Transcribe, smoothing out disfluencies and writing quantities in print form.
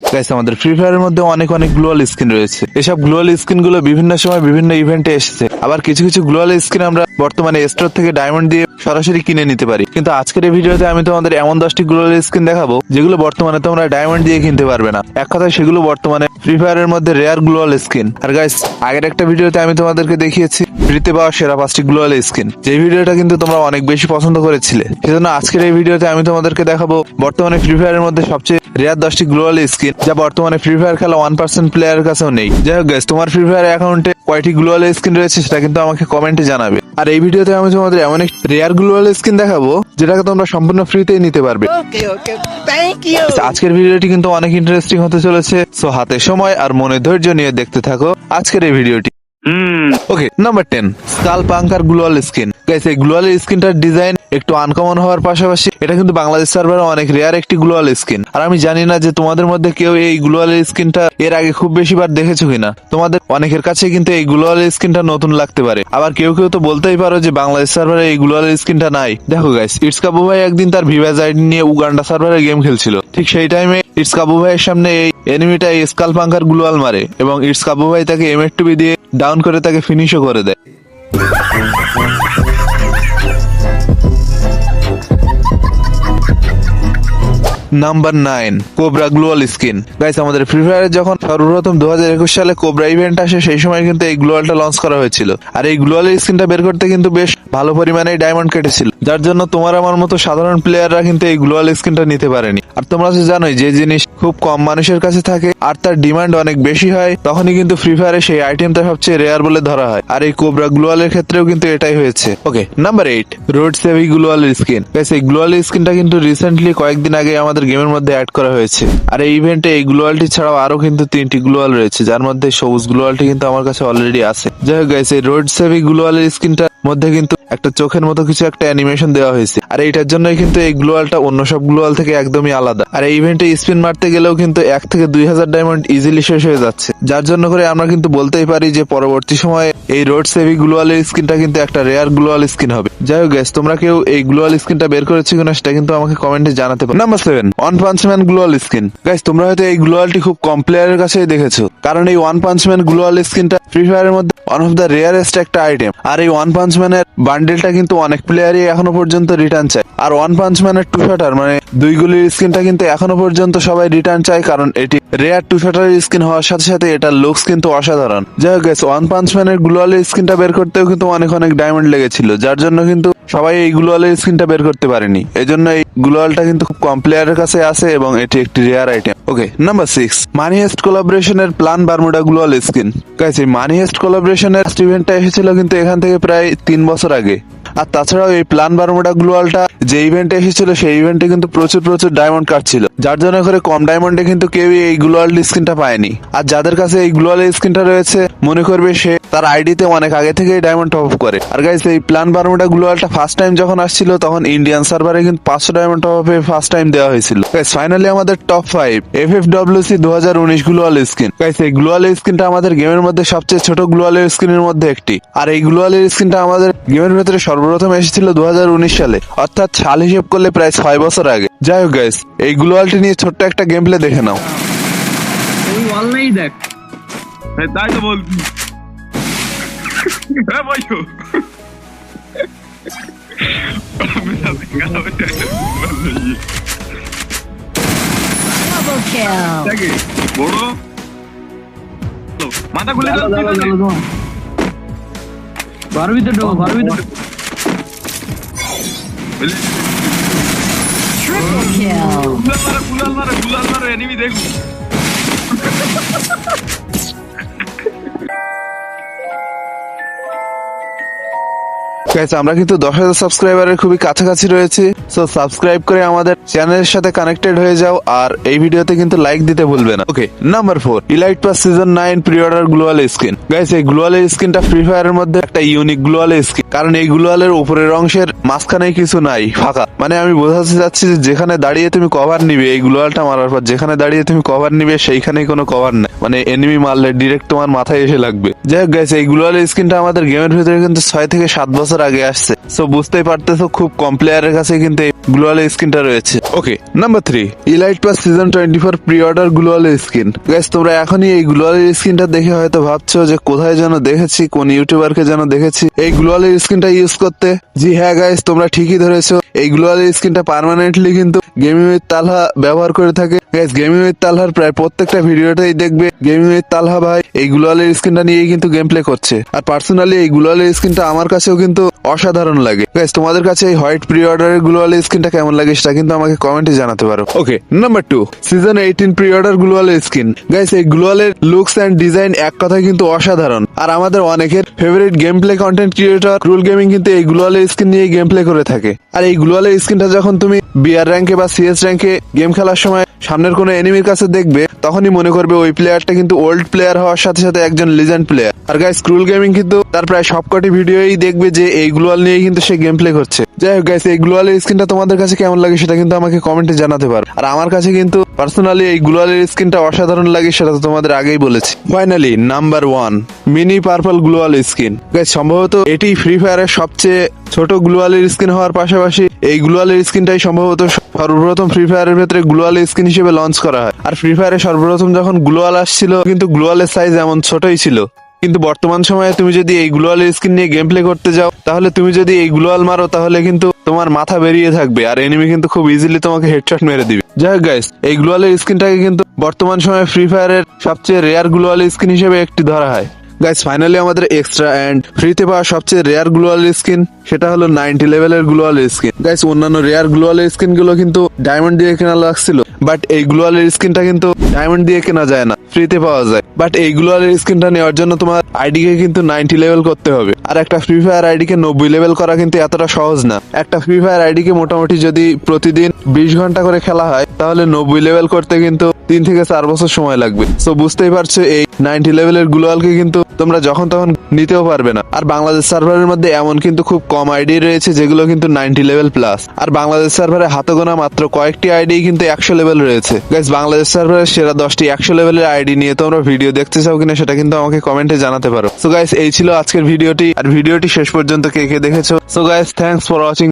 Guys, আমাদের free ফায়ারের মধ্যে অনেক অনেক গ্লোয়াল স্কিন রয়েছে। এসব গ্লোয়াল স্কিন গুলো বিভিন্ন সময় বিভিন্ন ইভেন্টে এসেছে। আবার কিছু কিছু গ্লোয়াল স্কিন আমরা বর্তমানে স্টোর থেকে ডায়মন্ড দিয়ে সরাসরি কিনে নিতে পারি। কিন্তু আজকের এই ভিডিওতে আমি তোমাদের এমন 10টি গ্লোয়াল স্কিন দেখাবো যেগুলো বর্তমানে তোমরা ডায়মন্ড দিয়ে কিনতে পারবে না। এক কথায় সেগুলো বর্তমানে ফ্রি ফায়ারের মধ্যে রেয়ার গ্লোয়াল স্কিন। আর গাইস, আগের একটা ভিডিওতে আমি তোমাদেরকে দেখিয়েছি ফ্রিতে পাওয়া সেরা 5টি গ্লোয়াল স্কিন, যে ভিডিওটা কিন্তু তোমরা অনেক বেশি পছন্দ করেছিলে। সেজন্য আজকের এই ভিডিওতে আমি তোমাদেরকে দেখাবো বর্তমানে ফ্রি ফায়ারের মধ্যে সবচেয়ে রেয়ার 10টি গ্লোয়াল স্কিন, যা বর্তমানে ফ্রি ফায়ার খেলা 1% প্লেয়ারের কাছেও নেই। যাই হোক গাইস, তোমার ফ্রি ফায়ার অ্যাকাউন্টে কয়টি গ্লোয়াল স্কিন রয়েছে সেটা কিন্তু আমাকে কমেন্টে জানাবে। আর এই ভিডিওতে আমি তোমাদের এমন একটি রেয়ার গ্লোয়াল স্কিন দেখাবো যেটাকে তোমরা সম্পূর্ণ ফ্রিতেই নিতে পারবে। আজকের ভিডিওটি কিন্তু অনেক ইন্টারেস্টিং হতে চলেছে, সো হাতে সময় আর মনে ধৈর্য নিয়ে দেখতে থাকো আজকের এই ভিডিওটি। ওকে, নাম্বার 10, স্কাল পাঙ্কার গ্লোয়াল স্কিন। গাইস, এই গ্লোয়াল স্কিনটার ডিজাইন একটু আনকমন হওয়ার পাশাপাশি এটা কিন্তু বাংলাদেশ সার্ভারে অনেক রেয়ার একটি গ্লোয়াল স্কিন। আর আমি জানি না যে তোমাদের মধ্যে কেউ এই গ্লোয়াল স্কিনটা এর আগে খুব বেশিবার দেখেছো কিনা। তোমাদের অনেকের কাছে কিন্তু এই গ্লোয়াল স্কিনটা নতুন লাগতে পারে। আবার কেউ কেউ তো বলতেই পারো যে বাংলাদেশ সার্ভারে এই গ্লোয়াল স্কিনটা নাই। দেখো গাইস, ইটস কাবু ভাই একদিন তার ভিভাজ আইডি নিয়ে উগান্ডা সার্ভারে গেম খেলছিল। ঠিক সেই টাইমে ইটস কাবু ভাইয়ের সামনে এই এনিমিটা এই স্কাল পাঙ্কার গ্লোয়াল মারে এবং ইটস কাবু ভাই তাকে M8 দিয়ে ডাউন করে তাকে ফিনিশও করে দেয়। Number 9, cobra gloo wall skin. Guys, আমাদের ফ্রি ফায়ারে যখন সর্বপ্রথম 2021 সালে কোবরা ইভেন্ট আসে, সেই সময় কিন্তু এই গ্লোয়ালটা লঞ্চ করা হয়েছিল। আর এই গ্লোয়াল স্কিনটা বের করতে কিন্তু বেশ ভালো পরিমাণে ডায়মন্ড কেটেছিল, যার জন্য তোমার আমার মতো সাধারণ প্লেয়াররা কিন্তু এই গ্লোয়াল স্কিনটা নিতে পারেনি। আর তোমরা তো জানোই, যে জিনিস খুব কম মানুষের কাছে থাকে আর তার ডিমান্ড অনেক বেশি হয়, তখনই কিন্তু ফ্রি ফায়ারে সেই আইটেমটা সবচেয়ে রেয়ার বলে ধরা হয়। আর এই কোবরা গ্লোয়ালের ক্ষেত্রেও কিন্তু এটাই হয়েছে। Okay, number 8, road savvy gloo wall skin. Guys, এই গ্লোয়াল স্কিনটা কিন্তু রিসেন্টলি কয়েকদিন আগে আমাদের গেমের মধ্যে অ্যাড করা হয়েছে। আর এই ইভেন্টে এই গ্লোয়ালটি ছাড়াও আরো কিন্তু 3টি গ্লোয়াল রয়েছে, যার মধ্যে সবুজ গ্লোয়ালটি কিন্তু আমার কাছে অলরেডি আছে। যাই হোক গাইস, এই রোড সেভি গ্লোয়ালের স্কিনটার মধ্যে কিন্তু একটা চোখের মতো কিছু একটা অ্যানিমেশন দেওয়া হয়েছে। আর এইটার জন্যই কিন্তু এই গ্লোয়ালটা অন্য সব গ্লোয়াল থেকে একদমই আলাদা। আর এই ইভেন্টে স্পিন মারতে গেলেও কিন্তু 1 থেকে 2000 ডায়মন্ড ইজিলি শেষ হয়ে যাচ্ছে, যার জন্য করে আমরা কিন্তু বলতেই পারি যে পরবর্তী সময়ে এই রোড সেভি গ্লোয়ালের স্কিনটা কিন্তু একটা রেয়ার গ্লোয়াল স্কিন হবে। যাই হোক গাইস, তোমরা কেউ এই গ্লোয়াল স্কিনটা বের করেছো কিনা সেটা কিন্তু আমাকে কমেন্টে জানাতে পারো। Number 7, one punch man gloo wall skin. Guys, তোমরা হয়তো এই গ্লোয়ালটি খুব কম প্লেয়ারের কাছেই দেখেছো, কারণ এই ওয়ান পাঞ্চ ম্যান গ্লোয়াল স্কিনটা ফ্রি ফায়ারের মধ্যে ওয়ান অফ দ্য রেয়ারেস্ট একটা আইটেম। আর এই ওয়ান পাঞ্চ ম্যানের বান্ডেলটা কিন্তু অনেক প্লেয়ারই এখনো পর্যন্ত রিটার্ন চায়। আর ওয়ান পাঞ্চ ম্যানের টু শটার মানে দুই গুলির স্কিনটা কিন্তু এখনো পর্যন্ত সবাই রিটার্ন চায়, কারণ এটি রেয়ার টু শটারের স্কিন হওয়ার সাথে সাথে এটার লুকস কিন্তু অসাধারণ। যাই হোক গাইস, ওয়ান পাঞ্চ ম্যানের গ্লোয়ালের স্কিনটা বের করতেও কিন্তু অনেক অনেক ডায়মন্ড লেগেছিল, যার জন্য কিন্তু সবাই এই গ্লোয়ালের স্কিনটা বের করতে পারেনি। এই জন্য এই গ্লোয়ালটা কিন্তু খুব কম প্লেয়ারের কাছে আছে এবং এটি একটি rare item. Okay, number 6, money heist কোলাবোরেশনের plan Bermuda gloo wall skin. Guys, এই মানি হেস্ট কোলাবোরেশনের ইভেন্টটা এসেছিল কিন্তু এখান থেকে প্রায় 3 বছর আগে। আর তাছাড়াও এই প্লান বারমুডা গ্লোয়ালটা যে ইভেন্টে এসেছিল সেই ইভেন্টে কিন্তু প্রচুর ডায়মন্ড কাটছিল, যার জন্য করে কম ডায়মন্ডে কিন্তু কেউই এই গ্লোয়াল স্কিনটা পায়নি। আর যাদের কাছে এই গ্লোয়াল স্কিনটা রয়েছে মনে করবে সে তার আইডিতে অনেক আগে থেকেই ডায়মন্ড টপ আপ করে। আর গাইস, এই প্লান বারমুডা গ্লোয়ালটা ফার্স্ট টাইম যখন আসছিল তখন ইন্ডিয়ান সার্ভারে কিন্তু 500 ডায়মন্ড টপ আপে ফার্স্ট টাইম দেওয়া হয়েছিল। গাইস, ফাইনালি আমাদের টপ 5 FFWC 2019 গ্লোয়াল স্কিন। গাইস, এই গ্লোয়াল স্কিনটা আমাদের গেমের মধ্যে সবচেয়ে ছোট গ্লোয়ালের স্কিনের মধ্যে একটি। আর এই গ্লোয়ালের স্কিনটা আমাদের গেমের ভেতরে সর্বপ্রথম এসেছিল 2019 সালে, অর্থাৎ সাল হিসেব করলে প্রায় 6 বছর আগে। যাই হোক গাইস, এই গ্লোয়ালটি নিয়ে ছোট্ট একটা গেম প্লে দেখে নাও। তুই অনলাইন দেখ, তাই তো বলছি। হ্যাঁ ভাইও, Double kill. বড় মাথা খুলে ঘর ভিতরে ঢোকো, ঘর ভিতরে Triple kill. গুলাল মারো এনিমি দেখো। গাইস, আমরা কিন্তু 10,000 সাবস্ক্রাইবারের খুবই কাছাকাছি রয়েছি, সো সাবস্ক্রাইব করে আমাদের চ্যানেলের সাথে কানেক্টেড হয়ে যাও। আর এই ভিডিওতে কিন্তু লাইক দিতে ভুলবে না। Okay, number 4, elite pass season 9 pre order gloo wall skin. Guys, এই গ্লোয়ালের স্কিনটা ফ্রি ফায়ারের মধ্যে একটা ইউনিক গ্লোয়াল স্কিন, কারণ এই গ্লোয়ালের উপরের অংশের মাঝখানে কিছু নাই, ফাঁকা। মানে আমি বোঝাতে চাচ্ছি যে যেখানে দাঁড়িয়ে তুমি কভার নিবে এই গ্লোয়ালটা মারার পর, যেখানে দাঁড়িয়ে তুমি কভার নিবে সেইখানেই কোনো কভার নাই, মানে এনিমি মারলে ডিরেক্ট তোমার মাথায় এসে লাগবে। যাই হোক গাইস, এই গ্লোয়ালের স্কিনটা আমাদের গেমের ভিতরে কিন্তু 6 থেকে 7 বছর বছর আগে আসছে। সো বুঝতেই পারতেছো খুব কম প্লেয়ারের কাছে কিন্তু এই গ্লোয়াল স্কিনটা রয়েছে। Okay, number 3, elite pass season 24 pre order gloo wall skin. Guys তোমরা এখনই এই গ্লোয়াল স্কিনটা দেখে হয়তো ভাবছো যে কোথায় যেন দেখেছি, কোন ইউটিউবারকে যেন দেখেছি এই গ্লোয়াল স্কিনটা ইউজ করতে। জি হ্যাঁ গাইস, তোমরা ঠিকই ধরেছো, এই গ্লোয়াল স্কিনটা পার্মানেন্টলি কিন্তু গেমিং উইথ তালহা ব্যবহার করে থাকে। গাইস গেমিং উইথ তালহার প্রায় প্রত্যেকটা ভিডিওতেই দেখবে গেমিং উইথ তালহা ভাই এই গ্লোয়ালের স্কিনটা নিয়েই কিন্তু গেম প্লে করছে। আর পার্সোনালি এই গ্লোয়ালের স্কিনটা আমার কাছেও কিন্তু অসাধারণ লাগে। গাইস তোমাদের কাছে এই হোয়াইট প্রি অর্ডারের গ্লোয়ালের স্কিনটা কেমন লাগে সেটা কিন্তু আমাকে কমেন্টে জানাতে পারো। Okay, number 2, season 18 pre order গ্লোয়ালের স্কিন। গাইস এই গ্লোয়ালের লুকস এন্ড ডিজাইন এক কথায় কিন্তু অসাধারণ। আর আমাদের অনেকের favourite game play content creator rule gaming কিন্তু এই গ্লোয়ালের স্কিন নিয়ে গেম প্লে করে থাকে। আর এই গ্লোয়ালের স্কিনটা যখন তুমি বিআর র্যাঙ্কে বা সিএস র্যাঙ্কে গেম খেলার সময় সামনের কোনো এনিমির কাছে দেখবে, তখনই মনে করবে ওই প্লেয়ারটা কিন্তু ওল্ড প্লেয়ার হওয়ার সাথে সাথে একজন লিজেন্ড প্লেয়ার। আর গাইস ক্রুল গেমিং কিন্তু তার প্রায় সবকটি ভিডিওই দেখবে যে এই গ্লোয়াল নিয়েই কিন্তু সে গেম প্লে করছে। যাই হোক গাইস, এই গ্লোয়ালের স্কিনটা তোমাদের কাছে কেমন লাগে সেটা কিন্তু আমাকে কমেন্টে জানাতে পারো। আর আমার কাছে কিন্তু পার্সোনালি এই গ্লোয়ালের স্কিনটা অসাধারণ লাগে, সেটা তো তোমাদের আগেই বলেছি। Finally number 1, mini purple gloo wall skin. Guys সম্ভবত এটি ফ্রি ফায়ারের সবচেয়ে ছোট গ্লোয়ালের স্কিন হওয়ার পাশাপাশি এই গ্লোয়ালের স্কিনটাই সম্ভবত সর্বপ্রথম ফ্রি ফায়ারের ভেতরে গ্লোয়াল স্কিন হিসেবে লঞ্চ করা হয়। আর ফ্রি ফায়ারে সর্বপ্রথম যখন গ্লোয়াল আসছিল কিন্তু গ্লোয়ালের সাইজ এমন ছোটই ছিল। কিন্তু বর্তমান সময়ে তুমি যদি এই গ্লোয়াল স্কিন নিয়ে গেম প্লে করতে যাও, তাহলে তুমি যদি এই গ্লোয়াল মারো তাহলে কিন্তু তোমার মাথা বেরিয়ে থাকবে আর এনিমি কিন্তু খুব ইজিলি তোমাকে হেডশট মেরে দিবে। যাই হোক গাইস, এই গ্লোয়ালের স্কিনটাকে কিন্তু বর্তমান সময়ে ফ্রি ফায়ারের সবচেয়ে রেয়ার গ্লোয়াল স্কিন হিসেবে একটি ধরা হয়। গাইস ফাইনালি আমাদের এক্সট্রা এন্ড ফ্রিতে পাওয়া সবচেয়ে রেয়ার গ্লোয়াল স্কিন, সেটা হলো 90 লেভেলের গ্লোয়াল স্কিন। গাইস অন্যান্য রেয়ার গ্লোয়াল স্কিন গুলো কিন্তু ডায়মন্ড দিয়ে কেনা লাগছিল, বাট এই গ্লোয়ালের স্কিনটা কিন্তু ডায়মন্ড দিয়ে কেনা যায় না, ফ্রিতে পাওয়া যায়। বাট এই গ্লোয়ালের স্কিনটা নেওয়ার জন্য তোমার আইডি কে কিন্তু 90 লেভেল করতে হবে। আর একটা free fire ID K 90 level করা কিন্তু এতটা সহজ না। একটা ফ্রি ফায়ার আইডি কে মোটামুটি যদি প্রতিদিন 20 ঘন্টা করে খেলা হয়, তাহলে 90 লেভেল করতে কিন্তু 3 থেকে 4 বছর সময় লাগবে। সো বুঝতেই পারছো এই 90 লেভেলের গ্লোয়ালকে কিন্তু তোমরা যখন তখন নিতেও পারবে না। আর বাংলাদেশ সার্ভারের মধ্যে এমন কিন্তু খুব কম আইডি রয়েছে যেগুলো কিন্তু 90 লেভেল প্লাস। আর বাংলাদেশ সার্ভারে হাতে গোনা মাত্র কয়েকটি আইডি কিন্তু 100 লেভেল রয়েছে। গাইস বাংলাদেশ সার্ভারের সেরা 10টি 100 লেভেলের আইডি নিয়ে তোমরা ভিডিও দেখতে চাও কিনা সেটা কিন্তু আমাকে কমেন্টে জানাতে পারো। সো গাইস এই ছিল আজকের ভিডিওটি। আর ভিডিওটি শেষ পর্যন্ত কে কে দেখেছো, so guys thanks for watching.